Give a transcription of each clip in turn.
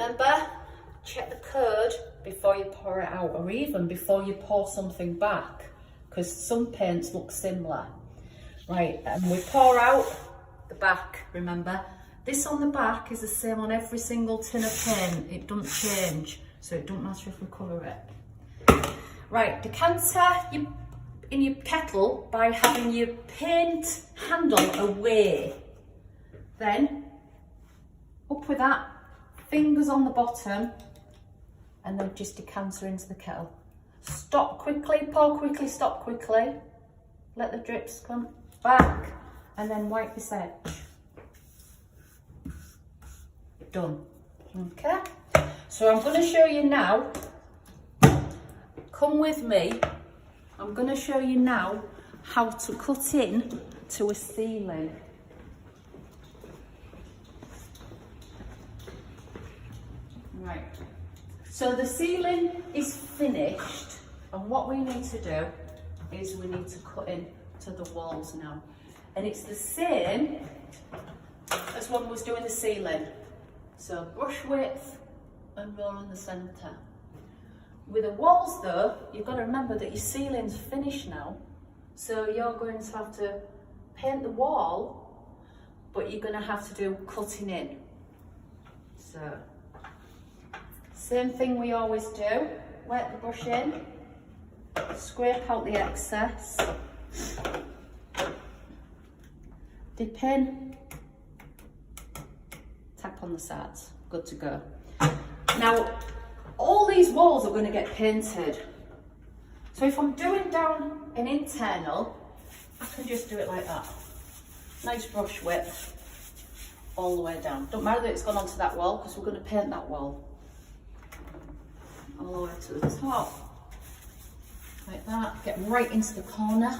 Remember, check the curd before you pour it out, or even before you pour something back, because some paints look similar. Right, and we pour out the back, remember. This on the back is the same on every single tin of paint. It doesn't change, so it doesn't matter if we colour it. Right, decanter in your kettle by having your paint handle away. Then, up with that, fingers on the bottom, and then just decanter into the kettle. Stop quickly, pour quickly, stop quickly. Let the drips come back, and then wipe this edge. Done. Okay, so I'm going to show you now. Come with me. I'm going to show you now how to cut in to a ceiling. Right, so the ceiling is finished, and what we need to do is we need to cut in to the walls now. And it's the same as when we was doing the ceiling. So brush width and roll in the centre. With the walls though, you've got to remember that your ceiling's finished now. So you're going to have to paint the wall, but you're going to have to do cutting in. So, same thing we always do. Wet the brush in, scrape out the excess, dip in, tap on the sides, good to go. Now, all these walls are going to get painted. So if I'm doing down an internal, I can just do it like that. Nice brush width all the way down. Don't matter that it's gone onto that wall, because we're going to paint that wall. All the way to the top. Like that. Get right into the corner.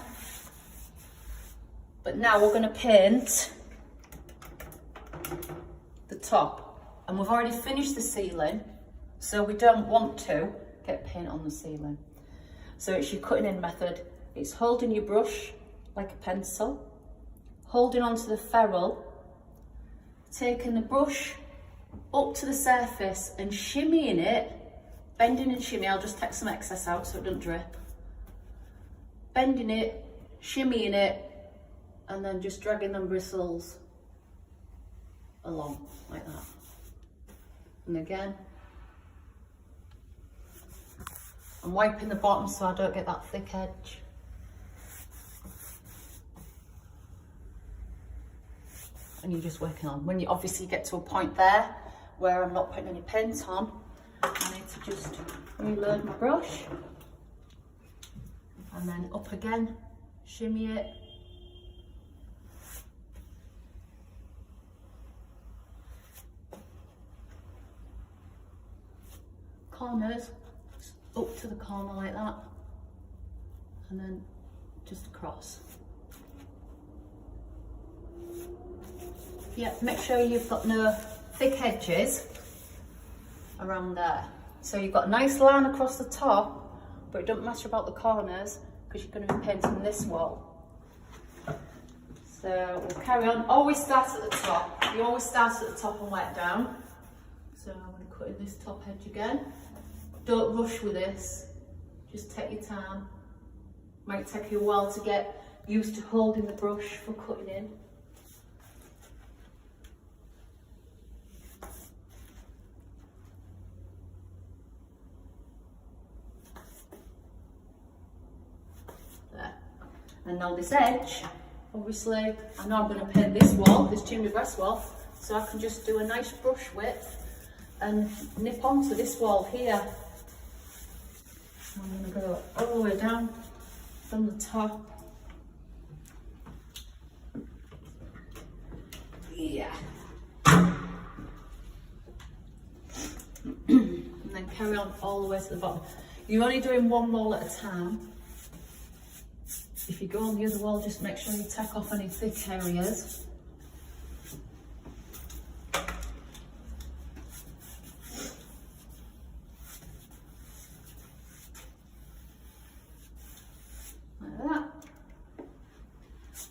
But now we're going to paint the top. And we've already finished the ceiling, so we don't want to get paint on the ceiling. So it's your cutting in method. It's holding your brush like a pencil, holding onto the ferrule, taking the brush up to the surface and shimmying it, bending and shimmy. I'll just take some excess out so it doesn't drip. Bending it, shimmying it, and then just dragging them bristles along like that. And again, I'm wiping the bottom so I don't get that thick edge. And you're just working on. When you obviously get to a point there where I'm not putting any paint on, I need to just reload my brush. And then up again, shimmy it. Corners, up to the corner like that, and then just across. Yeah, make sure you've got no thick edges around there. So you've got a nice line across the top, but it doesn't matter about the corners because you're going to be painting this wall. So we'll carry on. Always start at the top. You always start at the top and work down. So I'm going to cut in this top edge again. Don't rush with this, just take your time. Might take you a while to get used to holding the brush for cutting in. There. And now this edge, obviously, I know I'm going to paint this wall, this chimney breast wall, so I can just do a nice brush width and nip onto this wall here. I'm going to go all the way down from the top. Yeah. And then carry on all the way to the bottom. You're only doing one wall at a time. If you go on the other wall, just make sure you tack off any thick areas.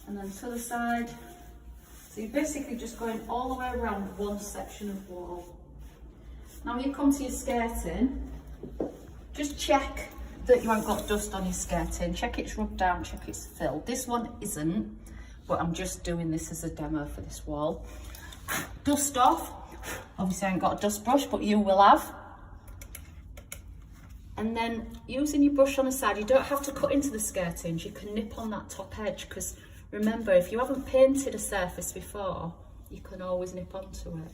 And then to the side. So you're basically just going all the way around one section of wall. Now you come to your skirting, just check that you haven't got dust on your skirting. Check it's rubbed down, check it's filled. This one isn't, but I'm just doing this as a demo for this wall. Dust off. Obviously I ain't got a dust brush, but you will have. And then using your brush on the side, you don't have to cut into the skirtings, you can nip on that top edge, because remember, if you haven't painted a surface before, you can always nip onto it.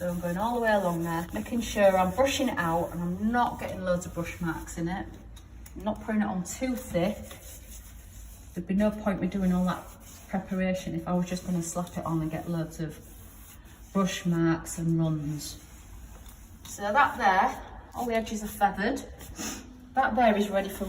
So I'm going all the way along there, making sure I'm brushing it out and I'm not getting loads of brush marks in it. I'm not putting it on too thick. There'd be no point me doing all that preparation if I was just going to slap it on and get loads of brush marks and runs. So that there, all the edges are feathered. That there is ready for